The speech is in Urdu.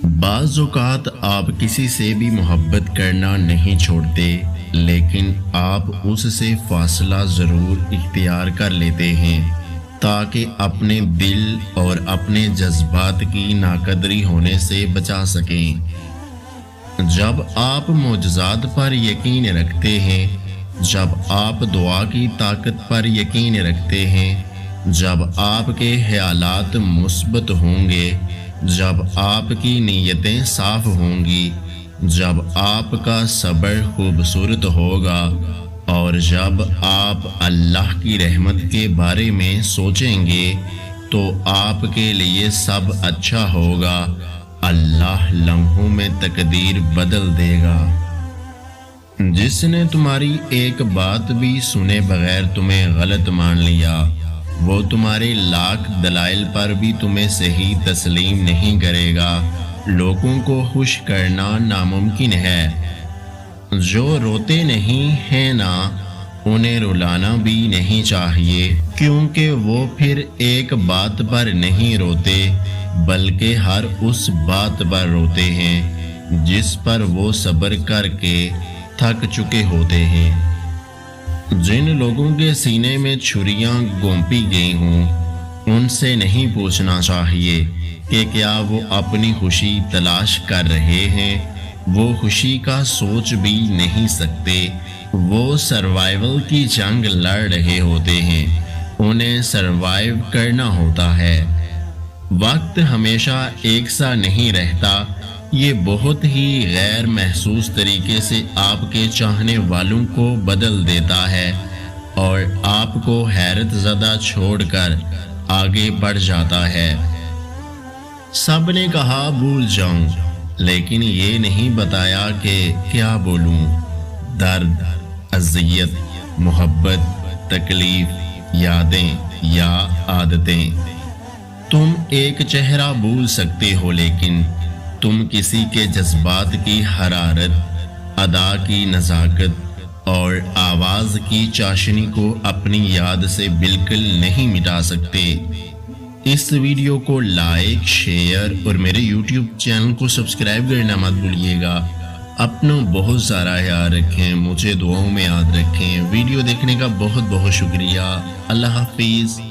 بعض اوقات آپ کسی سے بھی محبت کرنا نہیں چھوڑتے، لیکن آپ اس سے فاصلہ ضرور اختیار کر لیتے ہیں تاکہ اپنے دل اور اپنے جذبات کی ناقدری ہونے سے بچا سکیں۔ جب آپ معجزات پر یقین رکھتے ہیں، جب آپ دعا کی طاقت پر یقین رکھتے ہیں، جب آپ کے خیالات مثبت ہوں گے، جب آپ کی نیتیں صاف ہوں گی، جب آپ کا صبر خوبصورت ہوگا، اور جب آپ اللہ کی رحمت کے بارے میں سوچیں گے تو آپ کے لیے سب اچھا ہوگا۔ اللہ لمحوں میں تقدیر بدل دے گا۔ جس نے تمہاری ایک بات بھی سنے بغیر تمہیں غلط مان لیا، وہ تمہارے لاکھ دلائل پر بھی تمہیں صحیح تسلیم نہیں کرے گا۔ لوگوں کو خوش کرنا ناممکن ہے۔ جو روتے نہیں ہیں نا، انہیں رلانا بھی نہیں چاہیے، کیونکہ وہ پھر ایک بات پر نہیں روتے بلکہ ہر اس بات پر روتے ہیں جس پر وہ صبر کر کے تھک چکے ہوتے ہیں۔ جن لوگوں کے سینے میں چھریاں گونپی گئی ہوں، ان سے نہیں پوچھنا چاہیے کہ کیا وہ اپنی خوشی تلاش کر رہے ہیں۔ وہ خوشی کا سوچ بھی نہیں سکتے۔ وہ سروائیول کی جنگ لڑ رہے ہوتے ہیں، انہیں سروائیو کرنا ہوتا ہے۔ وقت ہمیشہ ایک سا نہیں رہتا، یہ بہت ہی غیر محسوس طریقے سے آپ کے چاہنے والوں کو بدل دیتا ہے اور آپ کو حیرت زدہ چھوڑ کر آگے بڑھ جاتا ہے۔ سب نے کہا بھول جاؤں، لیکن یہ نہیں بتایا کہ کیا بولوں۔ درد، اذیت، محبت، تکلیف، یادیں یا عادتیں۔ تم ایک چہرہ بھول سکتے ہو، لیکن تم کسی کے جذبات کی حرارت، ادا کی نزاکت اور آواز کی چاشنی کو اپنی یاد سے بالکل نہیں مٹا سکتے۔ اس ویڈیو کو لائک، شیئر اور میرے یوٹیوب چینل کو سبسکرائب کرنا مت بھولیے گا۔ اپنا بہت سارا خیال رکھیں، مجھے دعاؤں میں یاد رکھیں۔ ویڈیو دیکھنے کا بہت بہت شکریہ۔ اللہ حافظ۔